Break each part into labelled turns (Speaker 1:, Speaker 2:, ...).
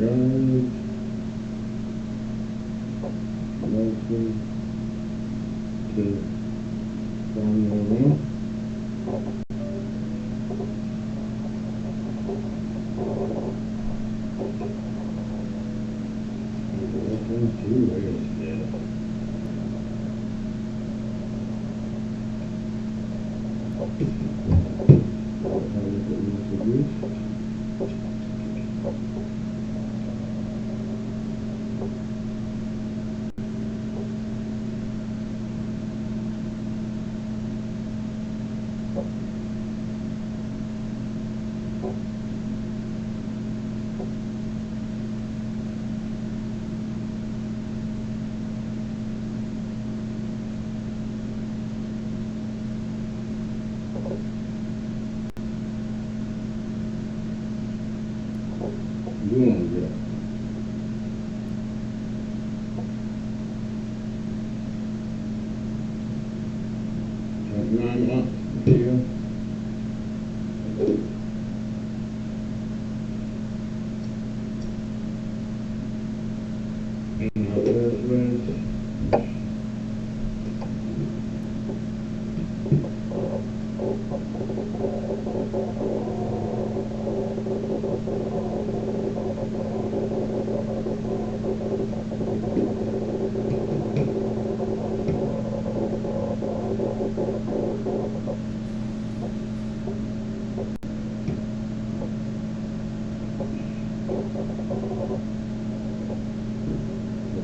Speaker 1: Jones, Wilson, to Samuel.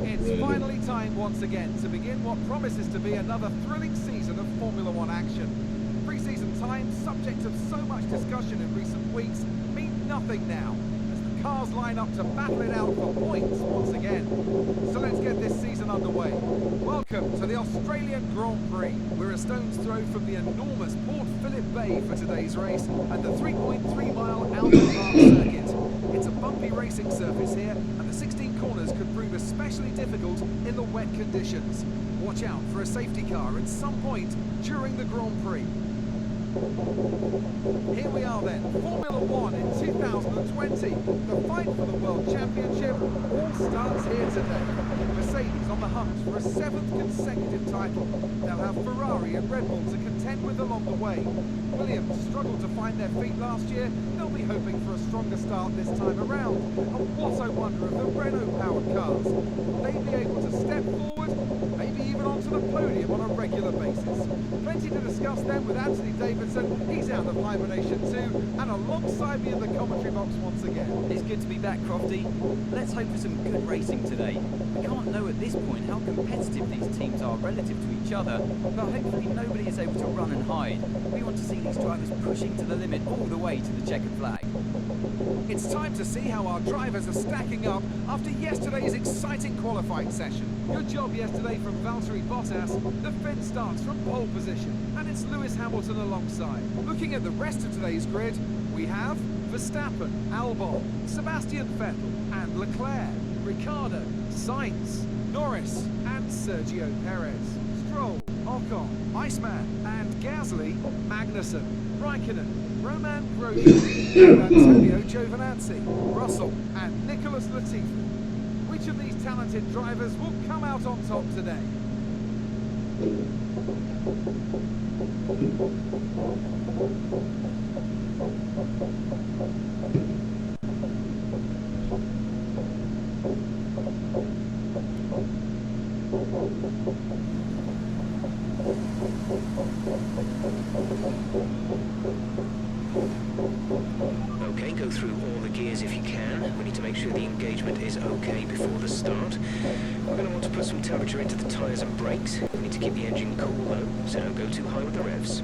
Speaker 2: It's finally time once again to begin what promises to be another thrilling season of Formula One action. Pre-season time, subject of so much discussion in recent weeks, mean nothing now, as the cars line up to battle it out for points once again. So let's get this season underway. Welcome to the Australian Grand Prix. We're a stone's throw from the enormous Port Phillip Bay for today's race at the 3.3-mile Albert Park circuit. It's a bumpy racing surface here, and the 16 corners could prove especially difficult in the wet conditions. Watch out for a safety car at some point during the Grand Prix. Here we are then, Formula One in 2020. The fight for the World Championship all starts here today. Mercedes on the hunt for a 7th consecutive title. They'll have Ferrari and Red Bull to contend with along the way. Williams struggled to find their feet last year. They'll be hoping for a stronger start this time around. And what I wonder of the Renault-powered cars. Will they be able to step forward, maybe even onto the podium on a regular basis? Plenty to discuss then with Anthony Davidson. He's out of hibernation too, and alongside me in the commentary box once again.
Speaker 3: It's good to be back, Crofty. Let's hope for some good racing today. We can't know at this point how competitive these teams are relative to each other, but hopefully nobody is able to run and hide. We want to see these drivers pushing to the limit all the way to the checkered flag.
Speaker 2: It's time to see how our drivers are stacking up after yesterday's exciting qualifying session. Good job yesterday from Valtteri Bottas. The Finn starts from pole position, and it's Lewis Hamilton alongside. Looking at the rest of today's grid, we have Verstappen, Albon, Sebastian Vettel and Leclerc, Ricciardo, Sainz, Norris and Sergio Perez, Stroll, Ocon, Iceman and Gasly, Magnussen, Raikkonen, Roman Grosjean and Antonio Giovinazzi, Russell and Nicholas Latifi. Which of these talented drivers will come out on top today?
Speaker 4: Okay, go through all the gears if you can. We need to make sure the engagement is okay before the start. We're going to want to put some temperature into the tyres and brakes. We need to keep the engine cool though, so don't go too high with the revs.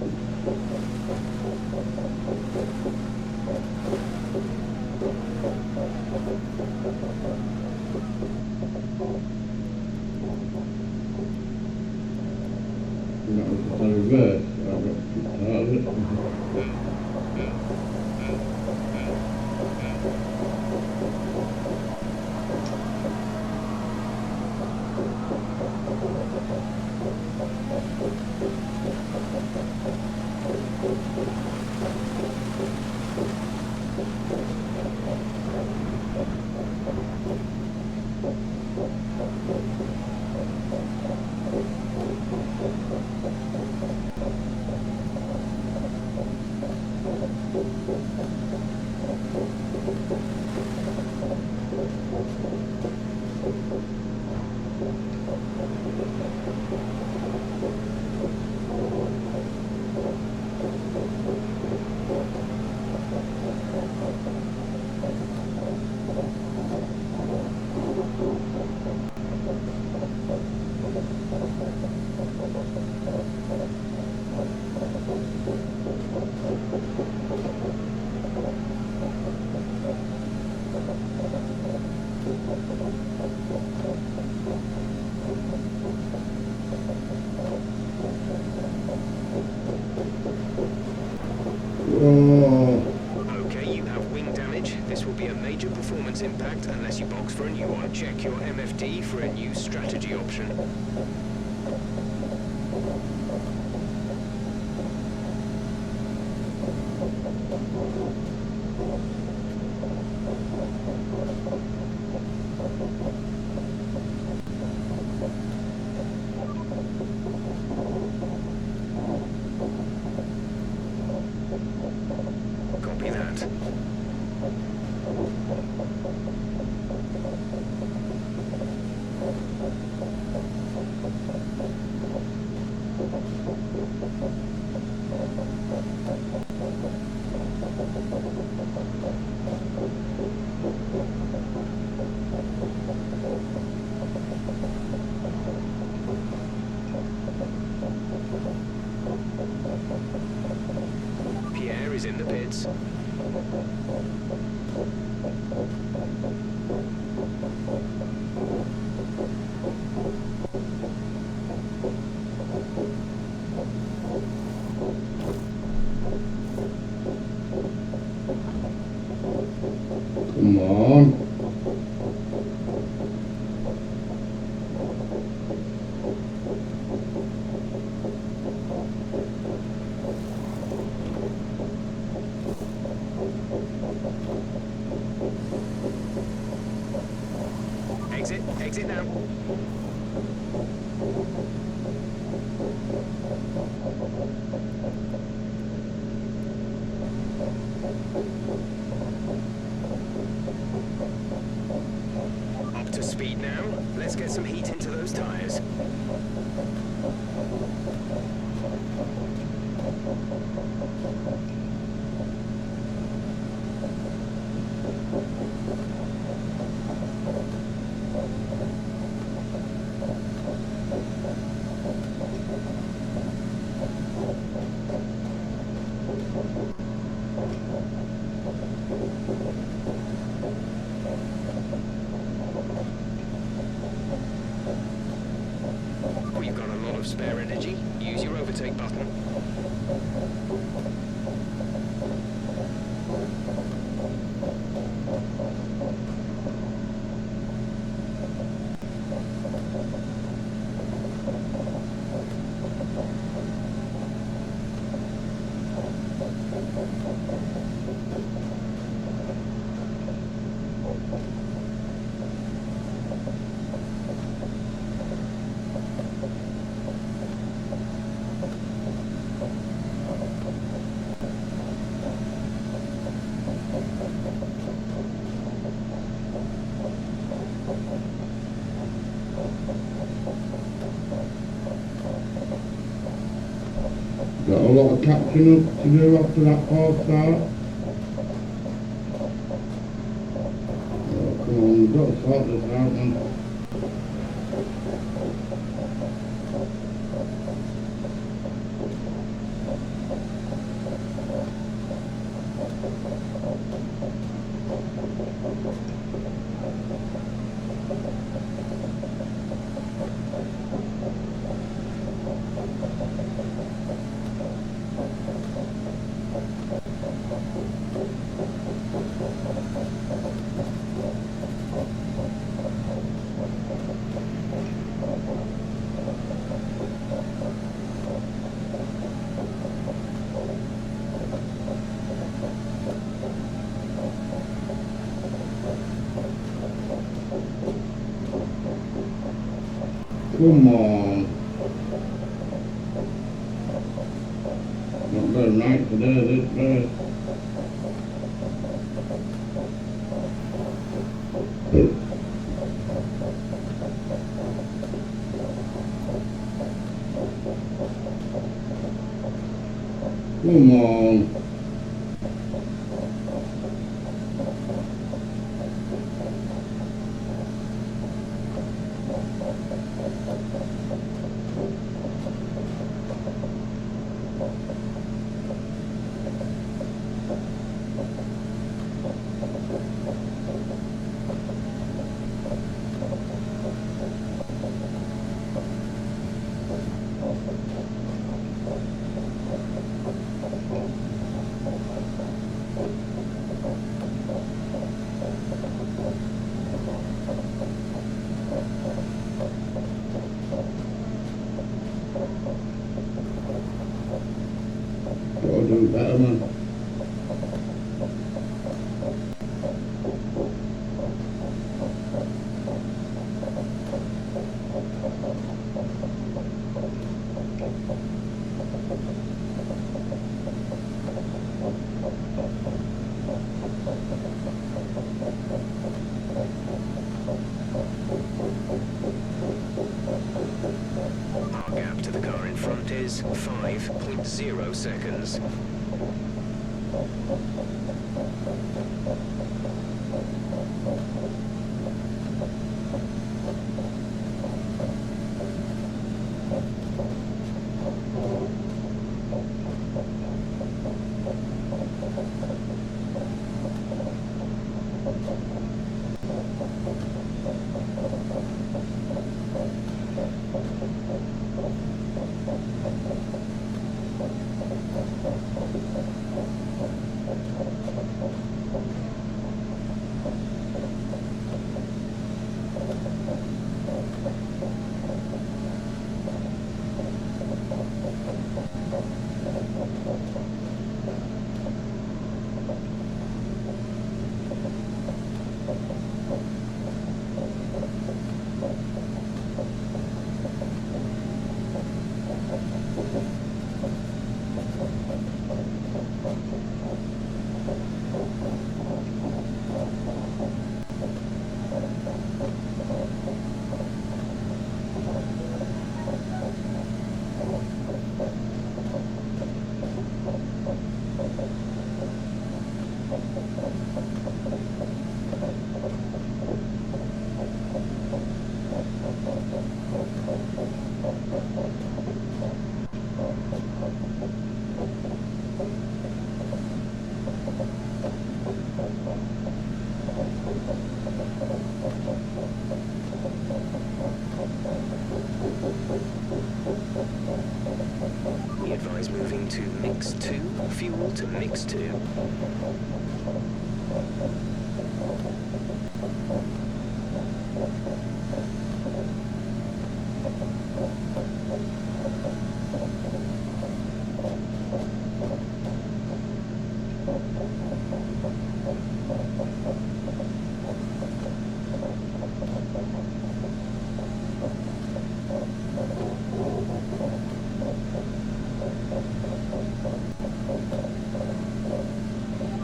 Speaker 1: Reverse. Oh,
Speaker 4: Okay, you have wing damage. This will be a major performance impact unless you box for a new one. Check your MFD for a new strategy option. Copy that. Pierre is in the pits.
Speaker 1: come on.
Speaker 4: Exit now. Up to speed now. Let's get some heat into those tires. Oh, you've got a lot of spare energy. Use your overtake button.
Speaker 1: Got a lot of catching up to do after that false start. Oh, come on, we've got to sort this out, man. Come on. Not very nice today, this race. Come on. do better, man.
Speaker 4: Our gap to the car in front is 5.0 seconds. We advise moving to mix 2, fuel to mix 2.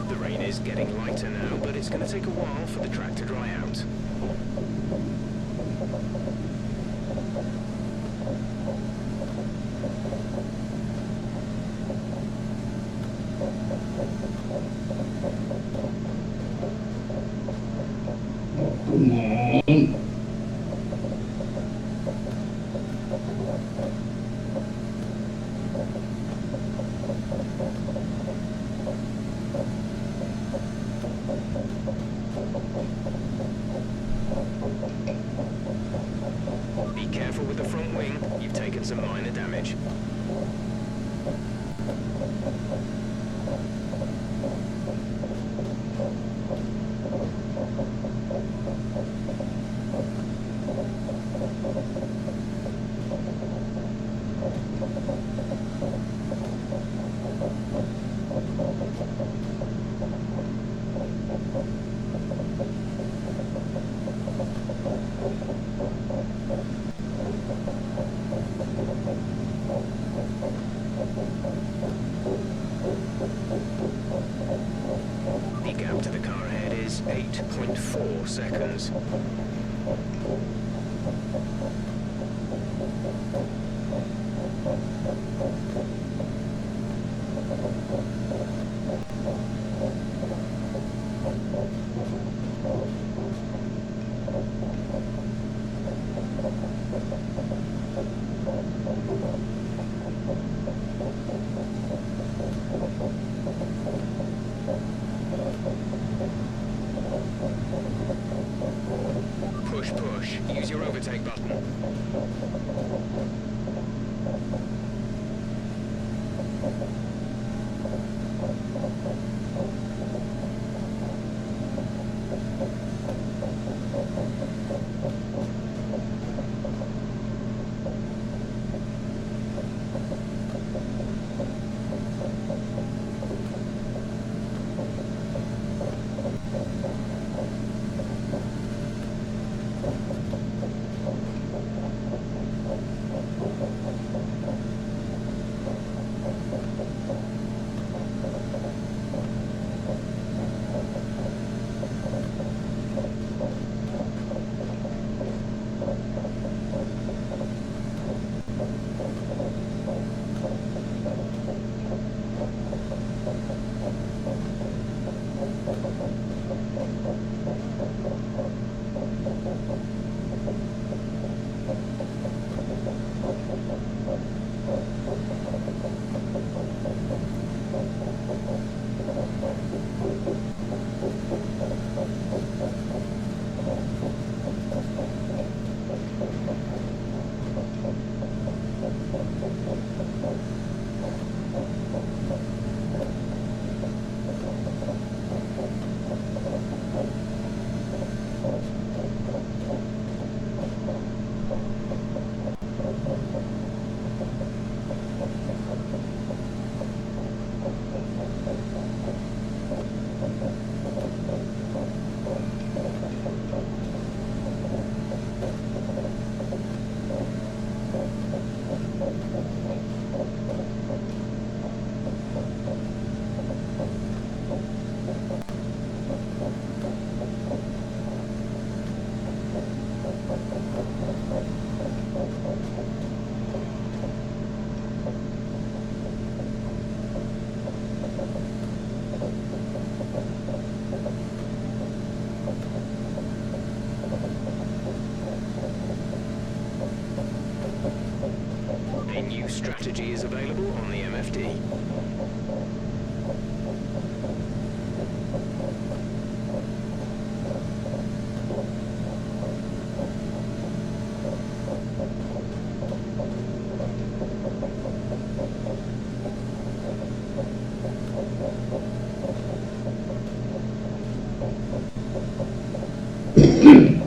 Speaker 4: The rain is getting lighter now, but it's going to take a while for the track to dry out.
Speaker 1: Come on.
Speaker 4: Be careful with the front wing, you've taken some minor damage. The gap to the car ahead is 8.4 seconds. Push, push. Use your overtake button.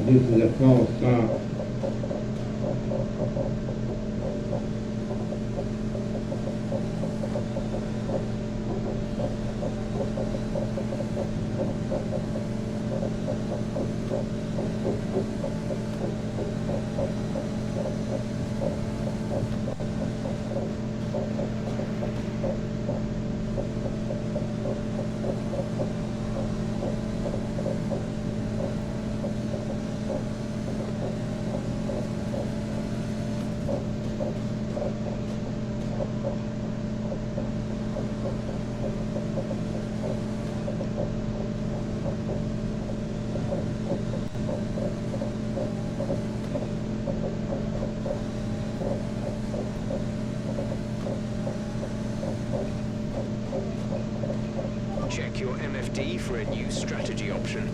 Speaker 1: this is a false start.
Speaker 4: Check your MFD for a new strategy option.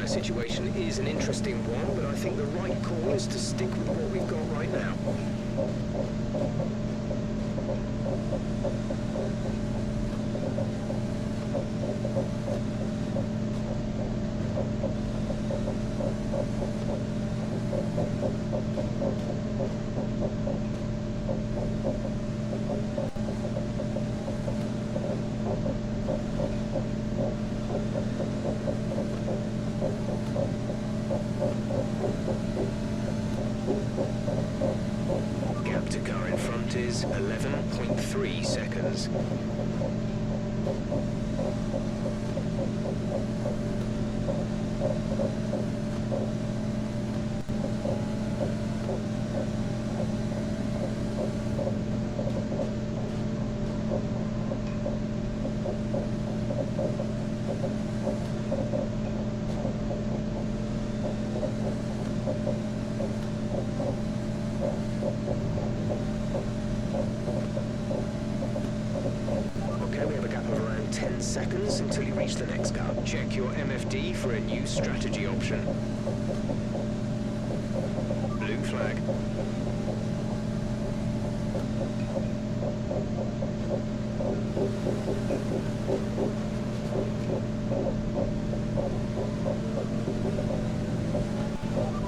Speaker 4: Situation is an interesting one, but I think the right call is to stick with what we've got right now. Gap to car in front is 11.3 seconds. Seconds until you reach the next car. Check your MFD for a new strategy option. Blue flag.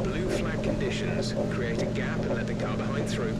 Speaker 4: Blue flag conditions. Create a gap and let the car behind through.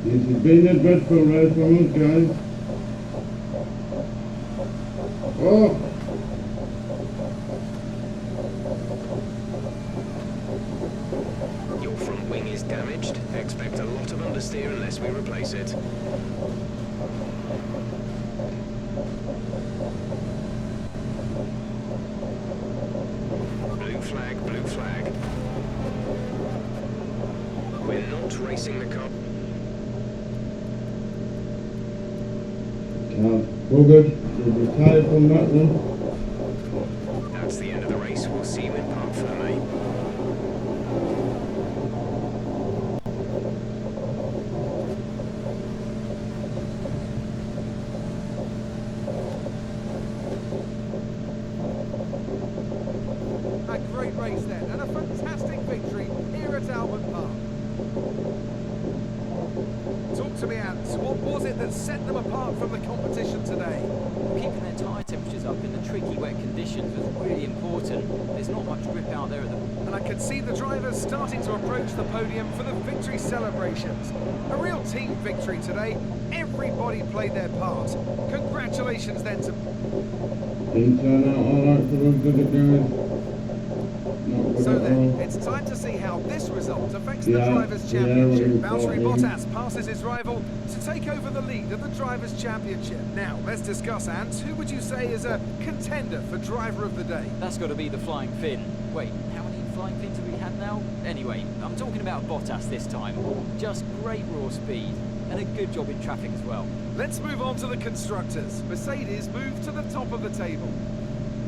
Speaker 1: This has been a dreadful race from us, guys. Oh!
Speaker 4: Your front wing is damaged. Expect a lot of understeer unless we replace it. Blue flag, blue flag. We're not racing the car.
Speaker 1: Buggered. We'll be tired from that one.
Speaker 4: That's the end of the race. We'll see you in Parc Fermé.
Speaker 2: A great race then, and a fantastic victory here at Albert Park. Talk to me, Ants. What was it that set them apart from the competition today?
Speaker 3: Keeping their tyre temperatures up in the tricky wet conditions was really important. There's not much grip out there at the...
Speaker 2: And I can see the drivers starting to approach the podium for the victory celebrations. A real team victory today. Everybody played their part. Congratulations then to...
Speaker 1: Didn't turn out alright for us, did it, guys? Not good
Speaker 2: So
Speaker 1: at
Speaker 2: then,
Speaker 1: all.
Speaker 2: it's time to see how this result affects the
Speaker 1: Yeah,
Speaker 2: Drivers'
Speaker 1: yeah,
Speaker 2: Championship.
Speaker 1: really
Speaker 2: Valtteri
Speaker 1: important.
Speaker 2: Bottas passes his rival to take over the lead of the Drivers' Championship. Now, let's discuss, Ant. Who would you say is a contender for Driver of the Day?
Speaker 3: That's got to be the Flying Finn. Wait, how many Flying Fins have we had now? Anyway, I'm talking about Bottas this time. Just great raw speed, and a good job in traffic as well.
Speaker 2: Let's move on to the Constructors. Mercedes moved to the top of the table.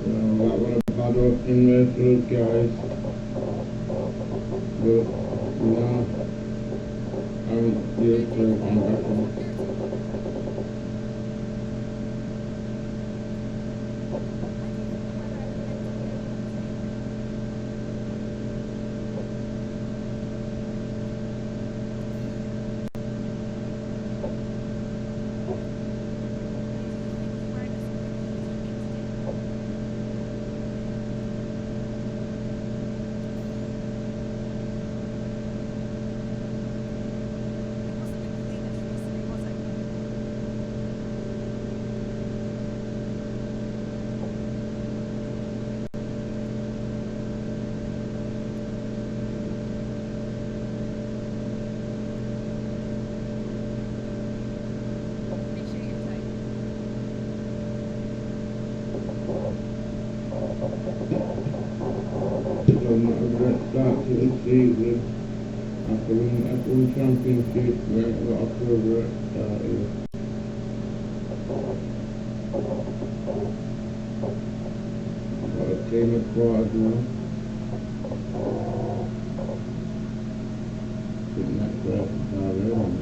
Speaker 1: Well, that was a bad opening race for us, guys. But, no, I would feel for one better. So not a great start to the season. After winning F1 Championship, we ain't got off to a great start here. Got a team of quarters now. I think next race is Bahrain.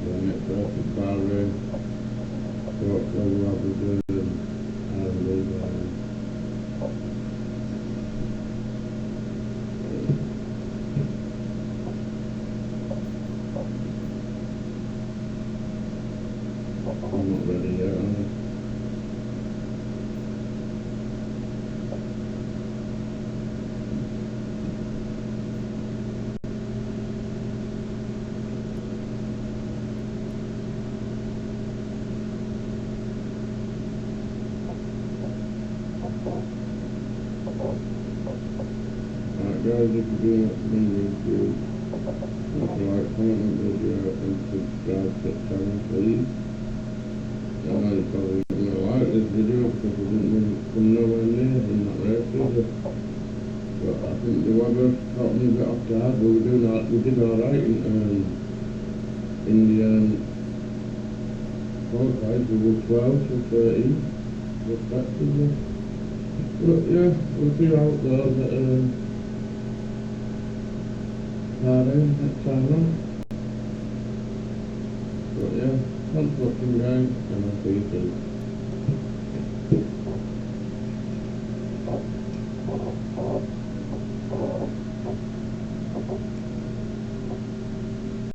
Speaker 1: The next race is Bahrain. So hopefully we'll have a good I'm not ready yet, am I? Right guys, if you do want to bring me to like, comment, video and subscribe to the channel please. I know you're probably not going to like this video because we didn't really come nowhere near in that race either. But I think the weather caught me a bit off guard, but we did alright in the qualified. We were 12 to 13 respectively. But yeah, we'll see how it goes at Bahrain next time round. But yeah, thanks for watching guys, and I'll see you soon.